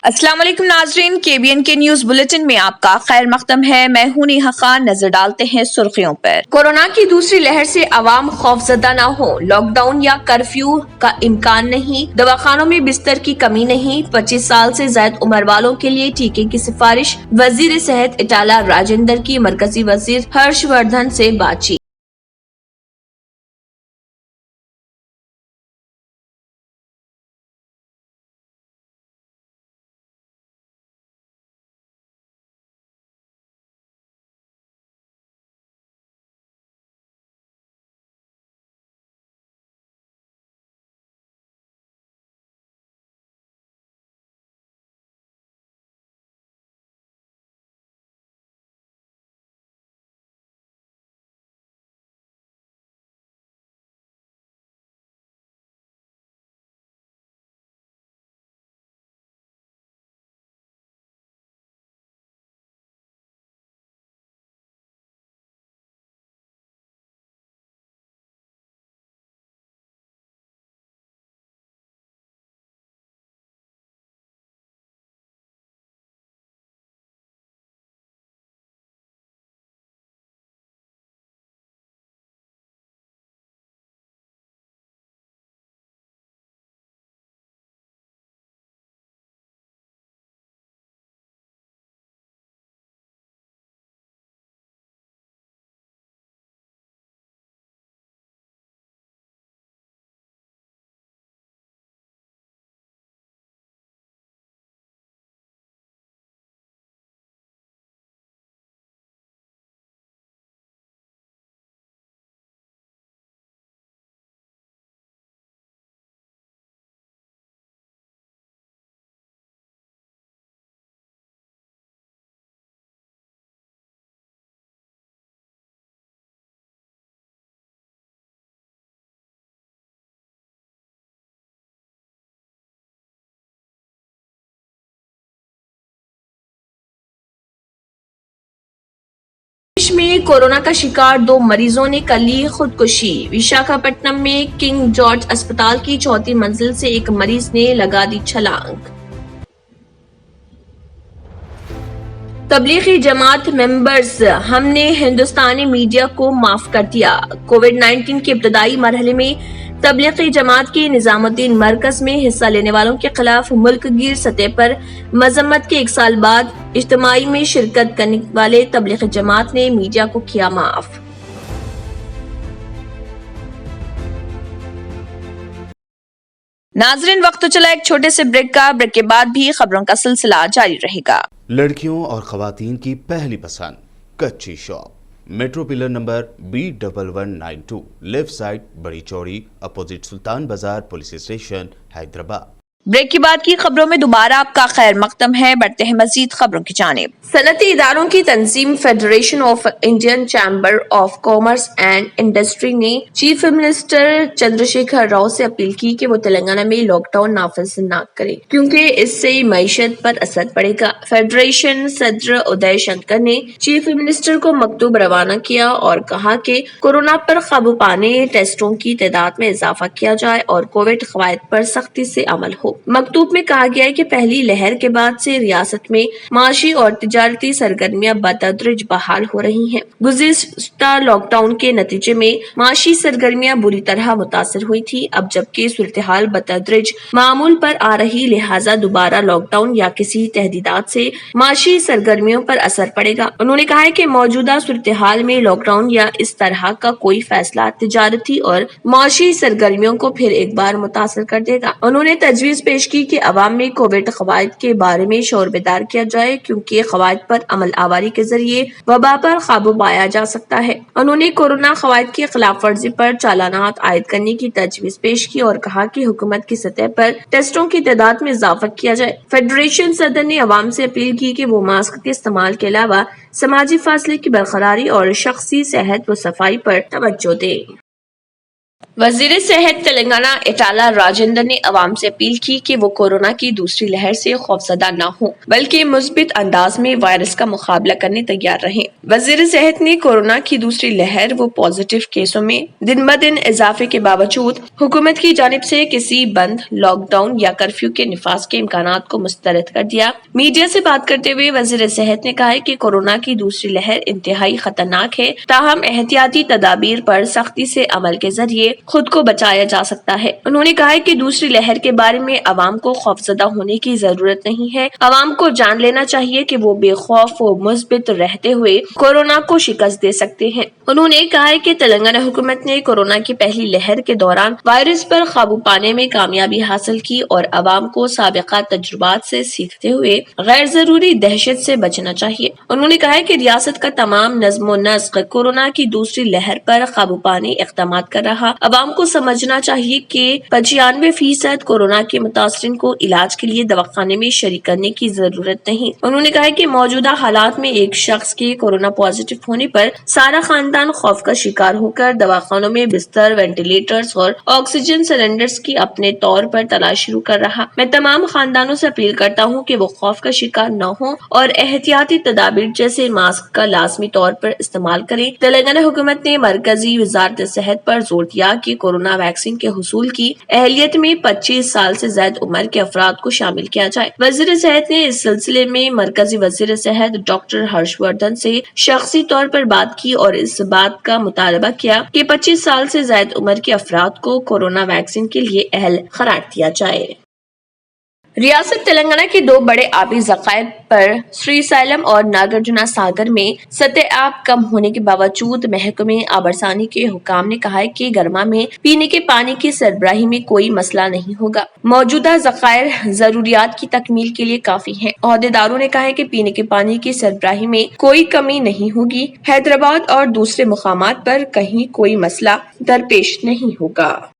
السلام علیکم ناظرین، KBN کے نیوز بلیٹن میں آپ کا خیر مقدم ہے۔ میں ہوں نیہا خان۔ نظر ڈالتے ہیں سرخیوں پر۔ کورونا کی دوسری لہر سے عوام خوفزدہ نہ ہو، لاک ڈاؤن یا کرفیو کا امکان نہیں، دواخانوں میں بستر کی کمی نہیں، 25 سال سے زائد عمر والوں کے لیے ٹیکے کی سفارش۔ وزیر صحت اٹالہ راجندر کی مرکزی وزیر ہرش وردھن سے بات چیت۔ دیش میں کورونا کا شکار 2 مریضوں نے کر لی خودکشی۔ وشاکھاپٹنم میں کنگ جارج اسپتال کی 4تھی منزل سے ایک مریض نے لگا دی چھلانگ۔ تبلیغی جماعت ممبرز، ہم نے ہندوستانی میڈیا کو معاف کر دیا۔ کووڈ-19 کے ابتدائی مرحلے میں تبلیغی جماعت کے نظام الدین مرکز میں حصہ لینے والوں کے خلاف ملک گیر سطح پر مذمت کے 1 سال بعد اجتماع میں شرکت کرنے والے تبلیغی جماعت نے میڈیا کو کیا معاف۔ ناظرین، وقت تو چلا ایک چھوٹے سے بریک کا۔ بریک کے بعد بھی خبروں کا سلسلہ جاری رہے گا۔ لڑکیوں اور خواتین کی پہلی پسند کچی shop, metro pillar number B1192، left side, بڑی چوڑی، اپوزٹ سلطان بازار پولیس اسٹیشن، حیدرآباد۔ بریک کے بعد کی خبروں میں دوبارہ آپ کا خیر مقدم ہے۔ بڑھتے ہیں مزید خبروں کی جانب۔ صنعتی اداروں کی تنظیم federation of Indian chamber of commerce and industry نے چیف منسٹر چندرشیکھر راؤ سے اپیل کی کہ وہ تلنگانہ میں لاک ڈاؤن نافذ نہ کریں کیونکہ اس سے معیشت پر اثر پڑے گا۔ فیڈریشن صدر ادے شنکر نے چیف منسٹر کو مکتوب روانہ کیا اور کہا کہ کورونا پر قابو پانے ٹیسٹوں کی تعداد میں اضافہ کیا جائے اور کووڈ قواعد پر سختی سے عمل ہو۔ مکتوب میں کہا گیا ہے کہ پہلی لہر کے بعد سے ریاست میں معاشی اور تجارتی سرگرمیاں بتدریج بحال ہو رہی ہیں۔ گزشتہ لاک ڈاؤن کے نتیجے میں معاشی سرگرمیاں بری طرح متاثر ہوئی تھی۔ اب جبکہ صورتحال بتدریج معمول پر آ رہی، لہٰذا دوبارہ لاک ڈاؤن یا کسی تحدیدات سے معاشی سرگرمیوں پر اثر پڑے گا۔ انہوں نے کہا ہے کہ موجودہ صورتحال میں لاک ڈاؤن یا اس طرح کا کوئی فیصلہ تجارتی اور معاشی سرگرمیوں کو پھر ایک بار متاثر کر دے گا۔ انہوں نے تجویز پیش کی کہ عوام میں کووڈ قواعد کے بارے میں شعور بیدار کیا جائے کیونکہ قواعد پر عمل آوری کے ذریعے وبا پر قابو پایا جا سکتا ہے۔ انہوں نے کورونا قواعد کی خلاف ورزی پر چالانات عائد کرنے کی تجویز پیش کی اور کہا کہ حکومت کی سطح پر ٹیسٹوں کی تعداد میں اضافہ کیا جائے۔ فیڈریشن صدر نے عوام سے اپیل کی کہ وہ ماسک کے استعمال کے علاوہ سماجی فاصلے کی برقراری اور شخصی صحت و صفائی پر توجہ دیں۔ वजीर सेहत तेलंगाना इटाला राजेंद्र ने अवाम से अपील की कि वो कोरोना की दूसरी लहर से खौफजदा न हो, बल्कि मुस्बित अंदाज में वायरस का मुकाबला करने तैयार रहें। वजीर सेहत ने कोरोना की दूसरी लहर व पॉजिटिव केसों में दिन ब दिन इजाफे के बावजूद हुकूमत की जानिब से किसी बंद, लॉकडाउन या कर्फ्यू के निफाज के इम्कानात को मुस्तरद कर दिया। मीडिया से बात करते हुए वजीर सेहत ने कहा है कि कोरोना की दूसरी लहर इंतहाई खतरनाक है, ताहम एहतियाती तदाबीर पर सख्ती से अमल के जरिए खुद को बचाया जा सकता है। उन्होंने कहा है कि दूसरी लहर के बारे में अवाम को खौफजदा होने की जरूरत नहीं है। अवाम को जान लेना चाहिए कि वो बेखौफ व मुस्बित रहते हुए कोरोना को शिकस्त दे सकते हैं। उन्होंने कहा है कि तेलंगाना हुकूमत ने कोरोना की पहली लहर के दौरान वायरस पर काबू पाने में कामयाबी हासिल की और अवाम को साबिका तजुर्बात से सीखते हुए गैर जरूरी दहशत से बचना चाहिए। उन्होंने कहा है कि रियासत का तमाम नज़्म व नस्क कोरोना की दूसरी लहर पर काबू पाने इक़दाम कर रहा। अवाम को समझना चाहिए कि 95% कोरोना के मुतासरीन को इलाज के लिए दवाखाने में शरीक करने की जरूरत नहीं। उन्होंने कहा कि मौजूदा हालात में एक शख्स के कोरोना पॉजिटिव होने पर सारा खानदान खौफ का शिकार होकर दवाखानों में बिस्तर, वेंटिलेटर्स और ऑक्सीजन सिलेंडर्स की अपने तौर पर तलाश शुरू कर रहा। मैं तमाम खानदानों से अपील करता हूँ कि वो खौफ का शिकार न हो और एहतियाती तदाबीर जैसे मास्क का लाजमी तौर पर इस्तेमाल करें। तेलंगाना हुकूमत ने मरकजी वजारत सेहत पर जोर दिया कि कोरोना वैक्सीन के हुसूल की अहलियत में 25 साल से ज्यादा उम्र के अफराद को शामिल किया जाए। वजीर सेहत ने इस सिलसिले में मरकजी वजीर सेहत डॉक्टर हर्षवर्धन से शख्सी तौर पर बात की और इस बात का मुतालबा किया कि 25 साल से ज्यादा उम्र के अफराद को कोरोना वैक्सीन के लिए अहल करार दिया जाए। रियासत तेलंगाना के दो बड़े आबी जखायर पर श्रीशैलम और नागार्जुना सागर में सतह आब कम होने के बावजूद महकमे आबरसानी के हुकाम ने कहा है कि गर्मा में पीने के पानी की सरबराही में कोई मसला नहीं होगा। मौजूदा जखायर जरूरियात की तकमील के लिए काफी हैं। ओहदेदारों ने कहा है कि पीने के पानी की सरबराही में कोई कमी नहीं होगी। हैदराबाद और दूसरे मुकामात पर कहीं कोई मसला दरपेश नहीं होगा।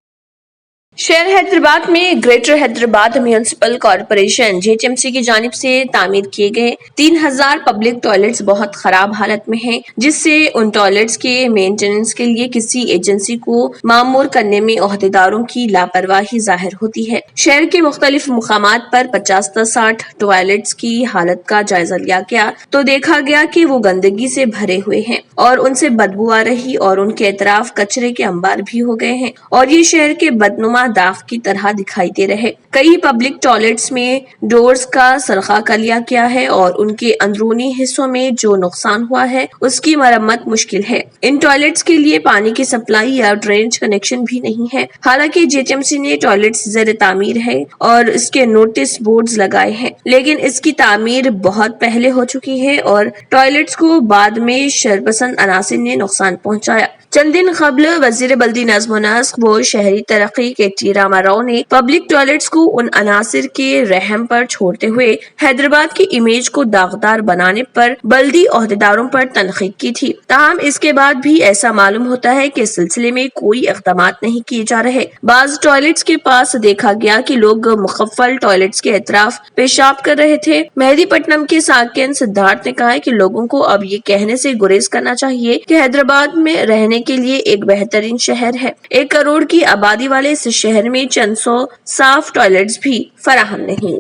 शहर हैदराबाद में greater Hyderabad municipal corporation JHMC की जानिब से तामीर किए गए 3000 पब्लिक टॉयलेट्स बहुत खराब हालत में हैं, जिससे उन टॉयलेट्स के मेंटेनेंस के लिए किसी एजेंसी को मामूर करने में ओहदेदारों की लापरवाही जाहिर होती है। शहर के मुख्तलिफ मुकामात पर 50 से 60 टॉयलेट्स की हालत का जायजा लिया गया तो देखा गया कि वो गंदगी से भरे हुए हैं और उनसे बदबू आ रही और उनके अतराफ कचरे के अंबार भी हो गए हैं और ये शहर के बदनुमा दाग की तरह दिखाई दे रहे। कई पब्लिक टॉयलेट्स में डोर्स का सरखा कर लिया गया है और उनके अंदरूनी हिस्सों में जो नुकसान हुआ है उसकी मरम्मत मुश्किल है। इन टॉयलेट्स के लिए पानी की सप्लाई या ड्रेनेज कनेक्शन भी नहीं है। हालांकि जेएचएमसी ने टॉयलेट्स ज़ेर तामीर है और इसके नोटिस बोर्ड्स लगाए हैं, लेकिन इसकी तामीर बहुत पहले हो चुकी है और टॉयलेट्स को बाद में शरपसंद अनासिर ने नुकसान पहुंचाया। चंद दिन कबल वजीर बल्दी नज़्म व नस्क व शहरी तरक्की के टी रामाराव ने पब्लिक टॉयलेट्स को उन अनासिर के रहम पर छोड़ते हुए हैदराबाद की इमेज को दागदार बनाने पर बल्दी ओहदेदारों पर तनकीद की थी। ताहम इसके बाद भी ऐसा मालूम होता है कि इस सिलसिले में कोई इक़दाम नहीं किए जा रहे। बाज टॉयलेट्स के पास देखा गया कि लोग मुखफ़्फ़ल टॉयलेट्स के अतराफ पेशाब कर रहे थे। मेहदीपट्टनम के साकिन सिद्धार्थ ने कहा है कि लोगों को अब ये कहने से गुरेज करना चाहिए कि हैदराबाद में रहने के लिए एक बेहतरीन शहर है। 1 करोड़ की आबादी वाले इस शहर में चंद सौ साफ टॉयलेट्स भी फराहम नहीं।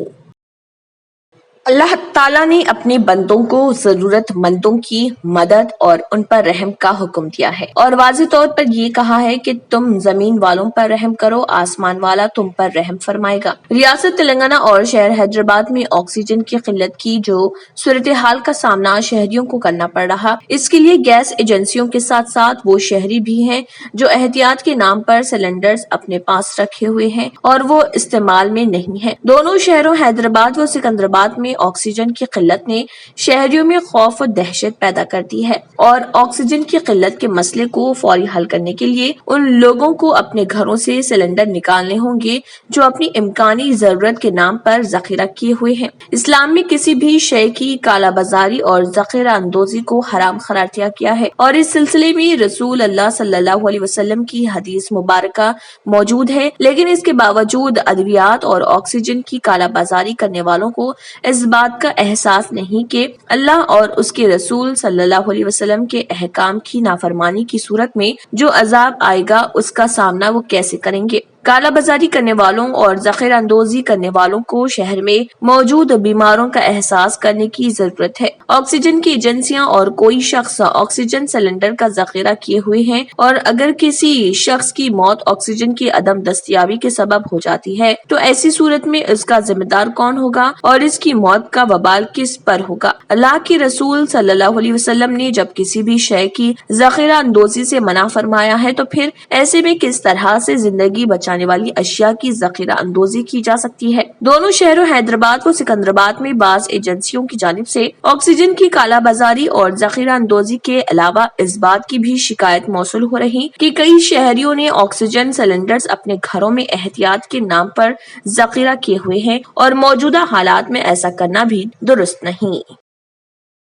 अल्लाह ताला ने अपने बंदों को जरूरतमंदों की मदद और उन पर रहम का हुक्म दिया है और वाज़ेह तौर पर ये कहा है कि तुम जमीन वालों पर रहम करो, आसमान वाला तुम पर रहम फरमाएगा। रियासत तेलंगाना और शहर हैदराबाद में ऑक्सीजन की किल्लत की जो सूरत हाल का सामना शहरियों को करना पड़ रहा, इसके लिए गैस एजेंसियों के साथ साथ वो शहरी भी हैं जो एहतियात के नाम पर सिलेंडर्स अपने पास रखे हुए हैं और वो इस्तेमाल में नहीं है। दोनों शहरों हैदराबाद व सिकंदराबाद में ऑक्सीजन की किल्लत ने शहरियों में खौफ और दहशत पैदा कर दी है और ऑक्सीजन की किल्लत के मसले को फौरी हल करने के लिए उन लोगों को अपने घरों से सिलेंडर निकालने होंगे जो अपनी इम्कानी जरूरत के नाम पर जखीरा किए हुए हैं। इस्लाम में किसी भी शय की कालाबाजारी और जखीरा अंदोजी को हराम करार दिया गया है और इस सिलसिले में रसूल अल्लाह सल्लल्लाहु अलैहि वसल्लम की हदीस मुबारका मौजूद है, लेकिन इसके बावजूद अद्वियात और ऑक्सीजन की कालाबाजारी करने वालों को इस بات کا احساس نہیں کہ اللہ اور اس کے رسول صلی اللہ علیہ وسلم کے احکام کی نافرمانی کی صورت میں جو عذاب آئے گا اس کا سامنا وہ کیسے کریں گے؟ کالا بازاری کرنے والوں اور ذخیرہ اندوزی کرنے والوں کو شہر میں موجود بیماروں کا احساس کرنے کی ضرورت ہے۔ آکسیجن کی ایجنسیاں اور کوئی شخص آکسیجن سلنڈر کا ذخیرہ کیے ہوئے ہیں اور اگر کسی شخص کی موت آکسیجن کی عدم دستیابی کے سبب ہو جاتی ہے تو ایسی صورت میں اس کا ذمہ دار کون ہوگا اور اس کی موت کا وبال کس پر ہوگا؟ اللہ کے رسول صلی اللہ علیہ وسلم نے جب کسی بھی شے کی ذخیرہ اندوزی سے منع فرمایا ہے تو پھر ایسے میں کس طرح سے زندگی بچانے والی اشیاء کی ذخیرہ اندوزی کی جا سکتی ہے؟ دونوں شہروں حیدرآباد و سکندرآباد میں بعض ایجنسیوں کی جانب سے آکسیجن کی کالا بازاری اور ذخیرہ اندوزی کے علاوہ اس بات کی بھی شکایت موصول ہو رہی کہ کئی شہریوں نے آکسیجن سلنڈرز اپنے گھروں میں احتیاط کے نام پر ذخیرہ کیے ہوئے ہیں اور موجودہ حالات میں ایسا کرنا بھی درست نہیں۔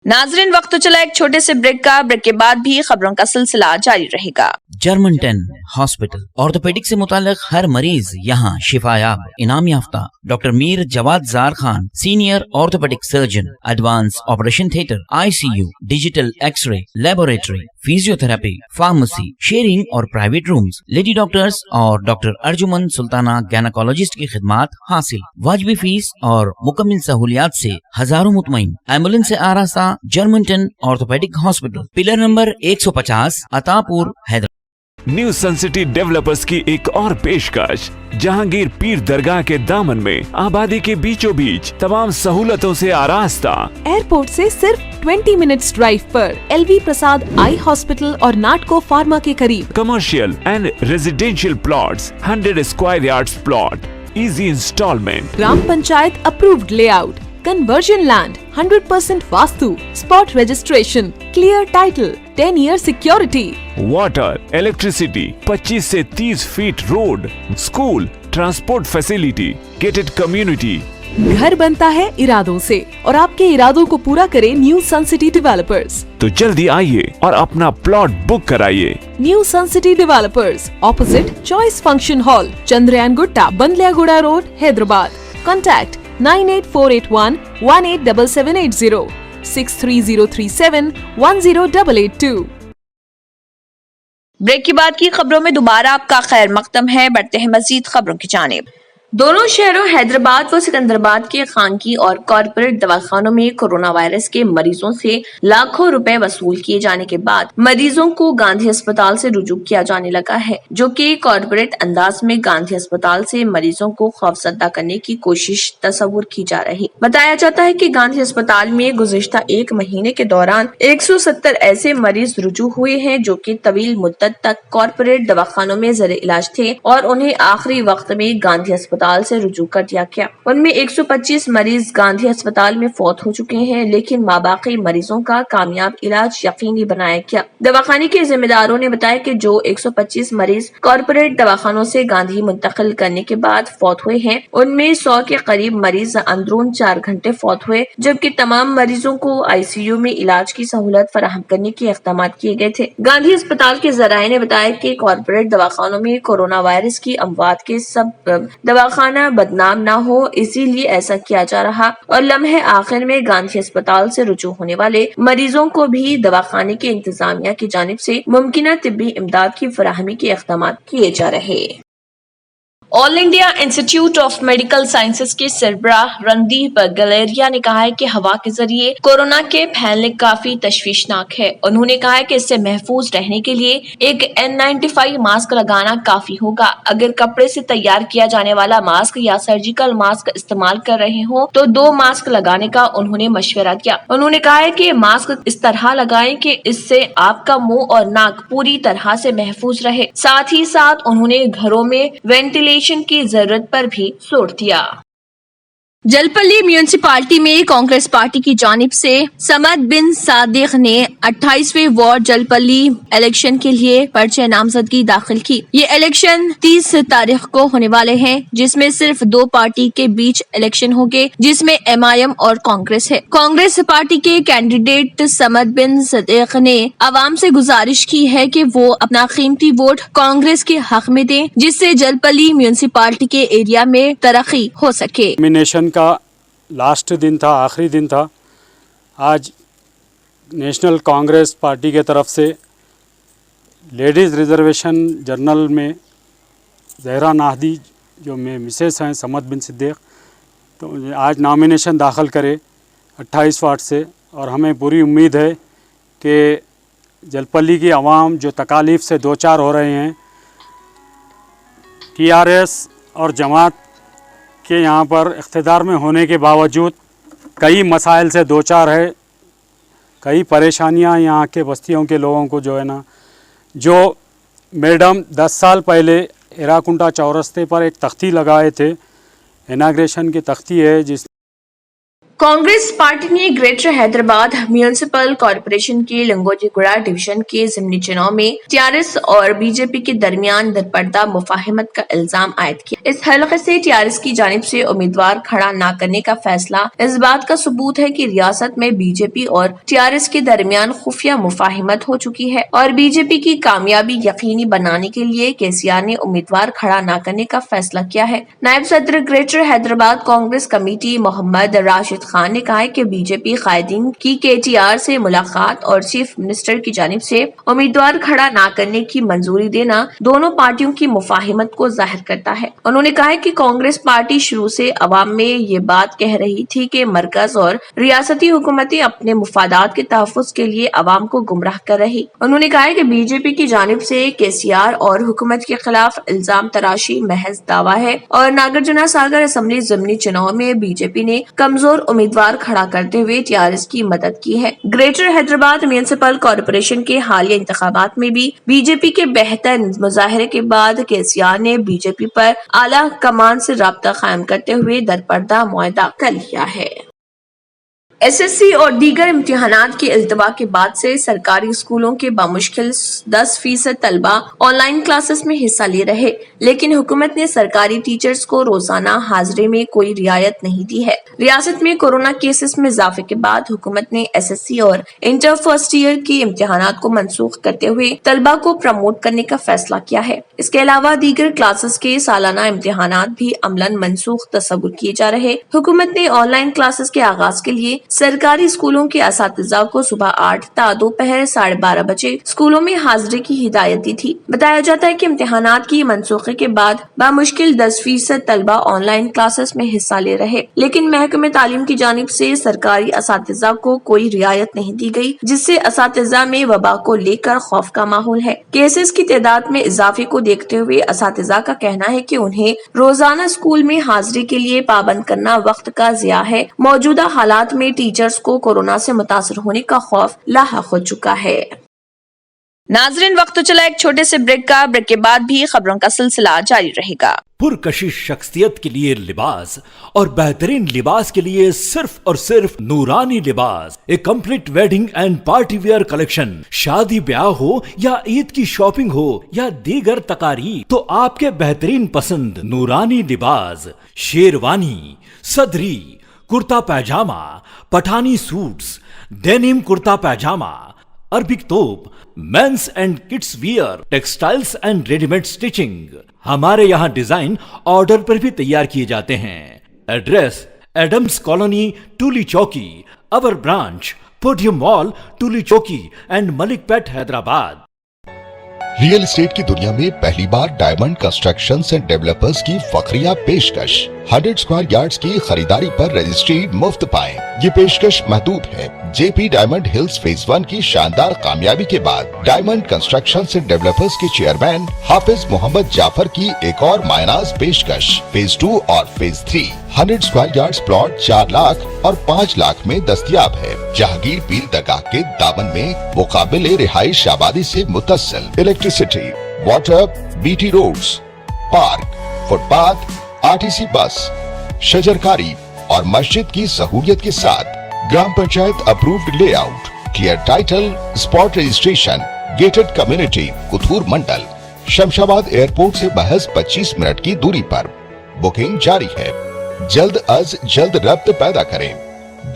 ناظرین وقت تو چلا ایک چھوٹے سے بریک کا، بریک کے بعد بھی خبروں کا سلسلہ جاری رہے گا۔ جرمنٹن ہاسپٹل آرتھوپیڈک سے متعلق ہر مریض یہاں شفا یاب، انعام یافتہ doctor Mir Jawad Zar Khan, senior orthopaedic surgeon, advance operation theatre, I C U, digital X ray, laboratory, physiotherapy, pharmacy, sharing اور پرائیویٹ رومز، لیڈی ڈاکٹرز اور ڈاکٹر ارجمن سلطانہ گینیکولوجسٹ کی خدمات حاصل، واجبی فیس اور مکمل سہولیات سے ہزاروں مطمئن، ایمبولینس سے آراستہ جرمنٹن orthopaedic hospital, pillar number 150 Attapur, Hyderabad. New sun city developers کی ایک اور پیشکش، جہانگیر پیر درگاہ کے دامن میں آبادی کے بیچوں بیچ تمام سہولتوں سے آراستہ، ایئرپورٹ سے صرف 20 منٹس ڈرائیو پر L V Prasad I hospital اور ناٹکو فارما کے قریب، commercial and residential plots, 100 square yards plot, easy instalment, gram panchayat approved layout, conversion land, 100% vastu, spot registration, clear title, 10 year security, water, electricity, 25 سے 30 feet road, school, transport facility, gated community. گھر بنتا ہے ارادوں سے اور آپ کے ارادوں کو پورا کرے نیو سن سٹی ڈیولپرز۔ تو جلدی آئیے اور اپنا پلاٹ بک کرائیے۔ New sun city developers, opposite choice function hall, Chandrayangutta, Bandlaguda road, Hyderabad. Contact 9848118780 63037108882۔ Break کے بعد کی خبروں میں دوبارہ آپ کا خیر مقدم ہے، بڑھتے ہیں مزید خبروں کی جانب۔ دونوں شہروں حیدرآباد و سکندرآباد کے خانگی اور کارپوریٹ دواخانوں میں کورونا وائرس کے مریضوں سے لاکھوں روپے وصول کیے جانے کے بعد مریضوں کو گاندھی اسپتال سے رجوع کیا جانے لگا ہے، جو کہ کارپوریٹ انداز میں گاندھی اسپتال سے مریضوں کو خوفزدہ کرنے کی کوشش تصور کی جا رہی۔ بتایا جاتا ہے کہ گاندھی اسپتال میں گزشتہ ایک مہینے کے دوران 170 ایسے مریض رجوع ہوئے ہیں جو کہ طویل مدت تک کارپوریٹ دواخانوں میں زیر علاج تھے اور انہیں آخری وقت میں گاندھی اسپتال سے رجوع کر دیا گیا۔ ان میں 125 مریض گاندھی اسپتال میں فوت ہو چکے ہیں، لیکن ماباقی مریضوں کا کامیاب علاج یقینی بنایا گیا۔ دواخانے کے ذمہ داروں نے بتایا کہ جو 125 مریض کارپوریٹ دواخانوں سے گاندھی منتقل کرنے کے بعد فوت ہوئے ہیں، ان میں 100 کے قریب مریض اندرون 4 گھنٹے فوت ہوئے، جبکہ تمام مریضوں کو آئی سی یو میں علاج کی سہولت فراہم کرنے کے اقدامات کیے گئے تھے۔ گاندھی اسپتال کے ذرائع نے بتایا کہ کارپوریٹ دواخانوں میں کورونا وائرس کی اموات کے سبب دواخانہ بدنام نہ ہو، اسی لیے ایسا کیا جا رہا اور لمحے آخر میں گاندھی اسپتال سے رجوع ہونے والے مریضوں کو بھی دواخانے کے انتظامیہ کی جانب سے ممکنہ طبی امداد کی فراہمی کے اقدامات کیے جا رہے۔ All India Institute of Medical Sciences کے سربراہ رندیپ گلیریا نے کہا ہے کہ ہوا کے ذریعے کورونا کے پھیلنے کافی تشویشناک ہے۔ انہوں نے کہا ہے کہ اس سے محفوظ رہنے کے لیے ایک N95 ماسک لگانا کافی ہوگا۔ اگر کپڑے سے تیار کیا جانے والا ماسک یا سرجیکل ماسک استعمال کر رہے ہوں تو 2 ماسک لگانے کا انہوں نے مشورہ دیا۔ انہوں نے کہا ہے کہ ماسک اس طرح لگائیں کہ اس سے آپ کا منہ اور ناک پوری طرح سے محفوظ رہے۔ ساتھ ہی ساتھ انہوں نے گھروں میں وینٹیلیشن کی ضرورت پر بھی زور دیا۔ جلپلی میونسپالٹی میں کانگریس پارٹی کی جانب سے سمد بن صادق نے 28ویں وارڈ جلپلی الیکشن کے لیے پرچہ نامزدگی داخل کی۔ یہ الیکشن 30 تاریخ کو ہونے والے ہیں، جس میں صرف 2 پارٹی کے بیچ الیکشن ہوگے، جس میں MIM اور کانگریس ہے۔ کانگریس پارٹی کے کینڈیڈیٹ سمد بن صادق نے عوام سے گزارش کی ہے کہ وہ اپنا قیمتی ووٹ کانگریس کے حق میں دیں، جس سے جلپلی میونسپالٹی کے ایریا میں ترقی ہو سکے۔ نامینیشن کا लास्ट दिन था, आखिरी दिन था। आज नेशनल कांग्रेस पार्टी के तरफ से लेडीज़ रिजर्वेशन जर्नल में जहरा नाहदी जो मैं मिसेस हैं समद बिन सिद्दीक, तो आज नॉमिनेशन दाखिल करे 28 वार्ड से, और हमें पूरी उम्मीद है कि जलपल्ली की आवाम जो तकालीफ से दो चार हो रहे हैं, TRS और जमात के यहाँ पर इख्तिदार में होने के बावजूद कई मसाइल से दो चार है, कई परेशानियाँ यहाँ के बस्तियों के लोगों को जो है ना, जो मैडम 10 साल पहले एराकुंटा चौरस्ते पर एक तख्ती लगाए थे, इनाग्रेशन की तख्ती है जिस कांग्रेस पार्टी ने ग्रेटर हैदराबाद म्यूनिसिपल कॉरपोरेशन के लंगोटीगुड़ा डिवीजन के ज़िमनी चुनाव में टीआरएस और बीजेपी के दरमियान दरपर्दा मुफाहिमत का इल्जाम आयद किया। इस हलके से टीआरएस की जानिब से उम्मीदवार खड़ा न करने का फैसला इस बात का सबूत है कि रियासत में बीजेपी और टीआरएस के दरमियान खुफिया मुफाहिमत हो चुकी है और बीजेपी की कामयाबी यकीनी बनाने के लिए केसीआर ने उम्मीदवार खड़ा न करने का फैसला किया है। नायब सदर ग्रेटर हैदराबाद कांग्रेस कमेटी मोहम्मद राशिद खान ने कहा है कि बीजेपी कायदीन की केटीआर से मुलाकात और चीफ मिनिस्टर की जानिब से उम्मीदवार खड़ा न करने की मंजूरी देना दोनों पार्टियों की मुफाहिमत को जाहिर करता है। उन्होंने कहा है कि कांग्रेस पार्टी शुरू से अवाम में ये बात कह रही थी कि मरकज और रियासती हुकूमतें अपने मुफादात के तहफ्फुज के लिए अवाम को गुमराह कर रही। उन्होंने कहा है कि बीजेपी की जानिब से केसीआर और हुकूमत के खिलाफ इल्जाम तराशी महज दावा है और नागार्जुना सागर असेंबली ज़िमनी चुनाव में बीजेपी ने कमजोर उम्मीदवार खड़ा करते हुए टीआरएस की मदद की है। ग्रेटर हैदराबाद म्यूनिसिपल कॉरपोरेशन के हालिया इंतखाबात में भी बीजेपी के बेहतर मुजाहरे के बाद केसीआर ने बीजेपी पर आला कमान से राब्ता कायम करते हुए दरपर्दा मुआहदा कर लिया है। एसएससी और दीगर इम्तिहानात के इल्तवा के बाद से सरकारी स्कूलों के बामुश्किल 10% तलबा ऑनलाइन क्लासेस में हिस्सा ले रहे, लेकिन हुकूमत ने सरकारी टीचर्स को रोजाना हाजिरी में कोई रियायत नहीं दी है। रियासत में कोरोना केसेस में इजाफे के बाद हुकूमत ने एसएससी और इंटर फर्स्ट ईयर के इम्तिहानात को मनसूख करते हुए तलबा को प्रमोट करने का फैसला किया है। इसके अलावा दीगर क्लासेस के सालाना इम्तिहानात भी अमलन मनसूख तस्वुर किए जा रहे। हुकूमत ने ऑनलाइन क्लासेस के आगाज के लिए सरकारी स्कूलों के असातिज़ा को सुबह 8 ता दोपहर 12:30 बजे स्कूलों में हाजिरी की हिदायत दी थी। बताया जाता है कि इम्तिहानात की मनसूखे के बाद बामुश्किल 10% तलबा ऑनलाइन क्लासेस में हिस्सा ले रहे, लेकिन महकमे तालीम की जानिब से सरकारी असातिज़ा को कोई रियायत नहीं दी गई, जिससे असातिज़ा में वबा को लेकर खौफ का माहौल है। केसेस की तादाद में इजाफे को देखते हुए असातिज़ा का कहना है कि उन्हें रोजाना स्कूल में हाजिरी के लिए पाबंद करना वक्त का ज़िया है। मौजूदा हालात में टीचर्स को कोरोना से मुतासर होने का खौफ लाहक हो चुका है। नाजरीन, वक्त तो चला एक छोटे से ब्रेक का। ब्रेक के बाद भी खबरों का सिलसिला जारी रहेगा। पुरकशिश शख्सियत के लिए लिबास और बेहतरीन लिबास के लिए सिर्फ और सिर्फ Noorani Libas, a complete wedding and party wear collection. शादी ब्याह हो या ईद की शॉपिंग हो या दीगर तकारीब, तो आपके बेहतरीन पसंद नूरानी लिबास, शेरवानी, सदरी, kurta pyjama, Pathani suits, denim kurta pyjama, Arabic तोप, men's and kids wear, textiles and readymade stitching. हमारे यहाँ डिजाइन ऑर्डर पर भी तैयार किए जाते हैं। एड्रेस एडम्स कॉलोनी, टूली चौकी। अवर ब्रांच पोडियम मॉल, टूली चौकी एंड मलिकपेट, हैदराबाद। रियल एस्टेट की दुनिया में पहली बार डायमंड कंस्ट्रक्शंस एंड डेवलपर्स की फखरिया पेशकश। 100 स्क्वायर यार्ड्स की खरीदारी पर रजिस्ट्री मुफ्त पाएं। ये पेशकश महदूद है। जेपी डायमंड हिल्स फेज 1 की शानदार कामयाबी के बाद डायमंड कंस्ट्रक्शंस एंड डेवलपर्स के चेयरमैन हाफिज मोहम्मद जाफर की एक और मायनाज पेशकश। फेज 2 और phase 3 100 square yards plot 4 lakh और 5 लाख में दस्तयाब है। जहांगीर पीर दरगाह के दामन में मुकाबिले रिहाइश आबादी से मुतस्सिल। Electricity, water, BT roads, park, footpath, RTC bus, शजरकारी और मस्जिद की सहूलियत के साथ gram panchayat approved layout, clear title, spot registration, gated community, Kothur mandal, Shamshabad airport से महज 25 मिनट की दूरी पर। बुकिंग जारी है। जल्द अज जल्द रब्त पैदा करें।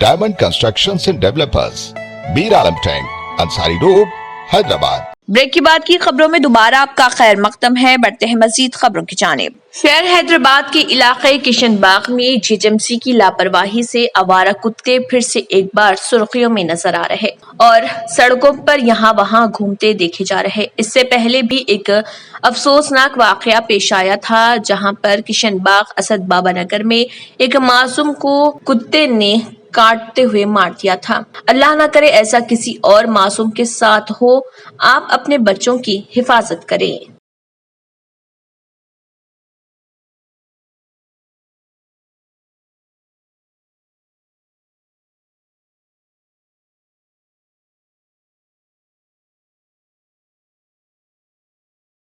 Diamond constructions and developers, Mir Alam tank, Ansari road, Hyderabad. Break کے بعد کی خبروں میں دوبارہ آپ کا خیر مقدم ہے، بڑھتے ہیں مزید خبروں کی جانب۔ شہر حیدرآباد کے علاقے کشن باغ میں GHMC کی لاپرواہی سے آوارہ کتے پھر سے ایک بار سرخیوں میں نظر آ رہے اور سڑکوں پر یہاں وہاں گھومتے دیکھے جا رہے۔ اس سے پہلے بھی ایک افسوسناک واقعہ پیش آیا تھا، جہاں پر کشن باغ اسد بابا نگر میں ایک معصوم کو کتے نے کاٹتے ہوئے مار دیا تھا۔ اللہ نہ کرے ایسا کسی اور معصوم کے ساتھ ہو۔ آپ اپنے بچوں کی حفاظت کریں۔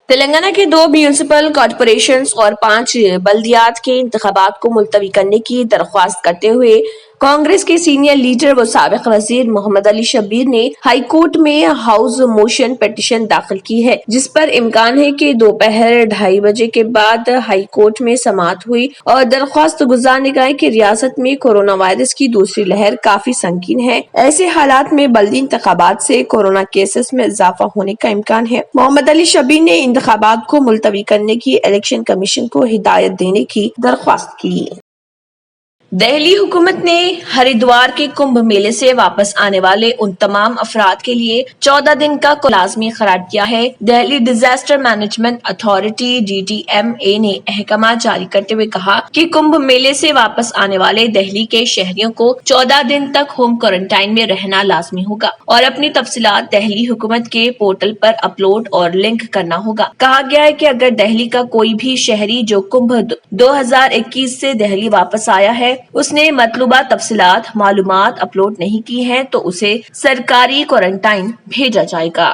تلنگانہ کے 2 میونسپل کارپوریشنز اور 5 بلدیات کے انتخابات کو ملتوی کرنے کی درخواست کرتے ہوئے کانگریس کے سینئر لیڈر و سابق وزیر محمد علی شبیر نے ہائی کورٹ میں ہاؤس موشن پٹیشن داخل کی ہے، جس پر امکان ہے کہ دوپہر 2:30 بجے کے بعد ہائی کورٹ میں سماعت ہوئی اور درخواست گزار نے کہا کہ ریاست میں کورونا وائرس کی دوسری لہر کافی سنگین ہے۔ ایسے حالات میں بلدی انتخابات سے کورونا کیسز میں اضافہ ہونے کا امکان ہے۔ محمد علی شبیر نے انتخابات کو ملتوی کرنے کی الیکشن کمیشن کو ہدایت دینے کی درخواست کی۔ دہلی حکومت نے ہریدوار کے کمبھ میلے سے واپس آنے والے ان تمام افراد کے لیے 14 دن کا لازمی قرار دیا ہے۔ Delhi disaster management authority DDMA نے احکامات جاری کرتے ہوئے کہا کہ کمبھ میلے سے واپس آنے والے دہلی کے شہریوں کو 14 دن تک ہوم کوارنٹائن میں رہنا لازمی ہوگا اور اپنی تفصیلات دہلی حکومت کے پورٹل پر اپلوڈ اور لنک کرنا ہوگا۔ کہا گیا ہے کہ اگر دہلی کا کوئی بھی شہری جو کمبھ 2021 سے دہلی واپس آیا ہے، اس نے مطلوبہ تفصیلات معلومات اپلوڈ نہیں کی ہیں تو اسے سرکاری کوارنٹائن بھیجا جائے گا۔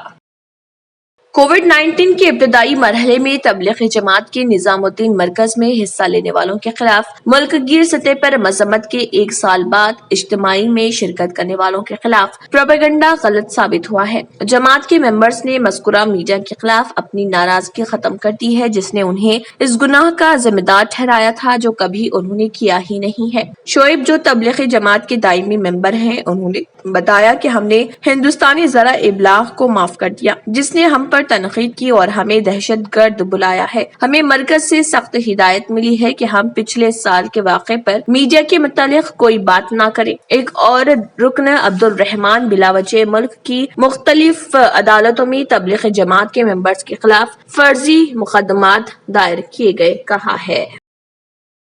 کووڈ-19 کے ابتدائی مرحلے میں تبلیغ جماعت کے نظام الدین مرکز میں حصہ لینے والوں کے خلاف ملک گیر سطح پر مذمت کے 1 سال بعد اجتماعی میں شرکت کرنے والوں کے خلاف پروپیگنڈا غلط ثابت ہوا ہے۔ جماعت کے ممبرز نے مذکورہ میڈیا کے خلاف اپنی ناراضگی ختم کر دی ہے، جس نے انہیں اس گناہ کا ذمہ دار ٹھہرایا تھا جو کبھی انہوں نے کیا ہی نہیں ہے۔ شعیب جو تبلیغ جماعت کے دائمی ممبر ہیں، انہوں نے بتایا کہ ہم نے ہندوستانی ذرائع ابلاغ کو معاف کر دیا، جس نے ہم پر تنقید کی اور ہمیں دہشت گرد بلایا ہے۔ ہمیں مرکز سے سخت ہدایت ملی ہے کہ ہم پچھلے سال کے واقعے پر میڈیا کے متعلق کوئی بات نہ کریں۔ ایک اور رکن عبد الرحمان بلا وجہ ملک کی مختلف عدالتوں میں تبلیغ جماعت کے ممبرز کے خلاف فرضی مقدمات دائر کیے گئے، کہا ہے۔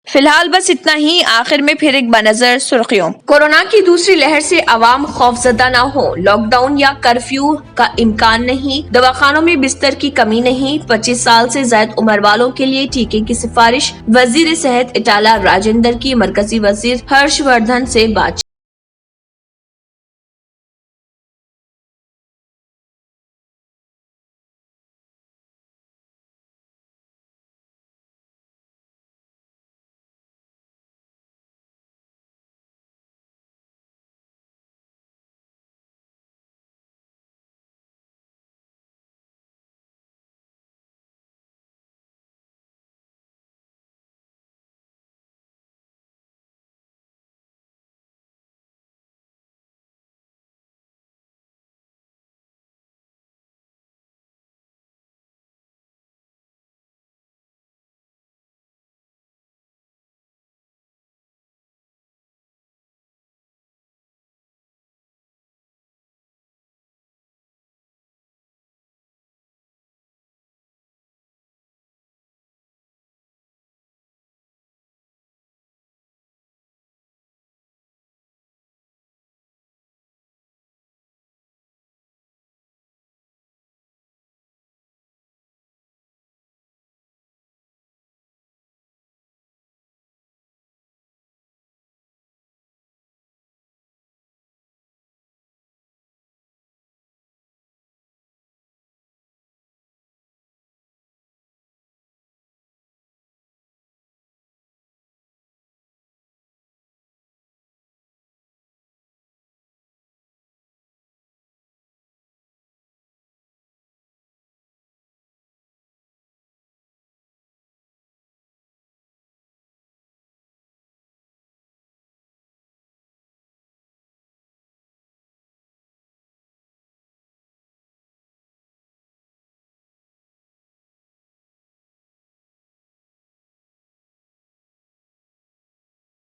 فی الحال بس اتنا ہی۔ آخر میں پھر ایک بنظر سرخیوں۔ کورونا کی دوسری لہر سے عوام خوفزدہ نہ ہو، لاک ڈاؤن یا کرفیو کا امکان نہیں، دواخانوں میں بستر کی کمی نہیں، 25 سال سے زائد عمر والوں کے لیے ٹیکے کی سفارش، وزیر صحت اٹالہ راجندر کی مرکزی وزیر ہرش وردھن سے بات چیت۔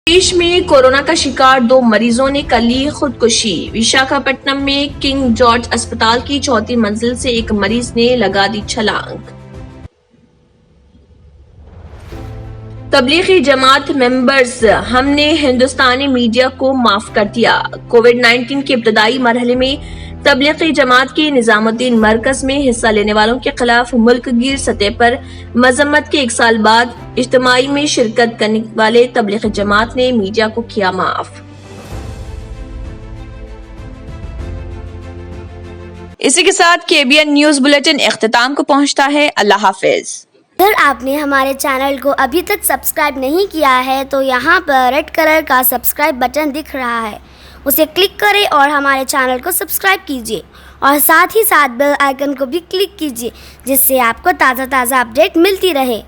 देश में कोरोना का शिकार 2 मरीजों ने कर ली खुदकुशी। विशाखापट्टनम में किंग जॉर्ज अस्पताल की 4थी मंजिल से एक मरीज ने लगा दी छलांग। तबलीगी जमात मेंबर्स, हमने हिंदुस्तानी मीडिया को माफ कर दिया। कोविड-19 के इब्तदाई मरहले में तबलीगी जमात के निजामुद्दीन मरकज में हिस्सा लेने वालों के खिलाफ मुल्क गिर सतह पर मजम्मत के 1 साल बाद इज्तिमाई में शिरकत करने वाले तबलीगी जमात ने मीडिया को किया माफ। इसी के साथ KBN न्यूज बुलेटिन इख्तिताम को पहुंचता है। अल्लाह हाफिज। अगर आपने हमारे चैनल को अभी तक सब्सक्राइब नहीं किया है तो यहाँ पर रेड कलर का सब्सक्राइब बटन दिख रहा है, उसे क्लिक करें और हमारे चैनल को सब्सक्राइब कीजिए और साथ ही साथ बेल आइकन को भी क्लिक कीजिए, जिससे आपको ताज़ा अपडेट मिलती रहे।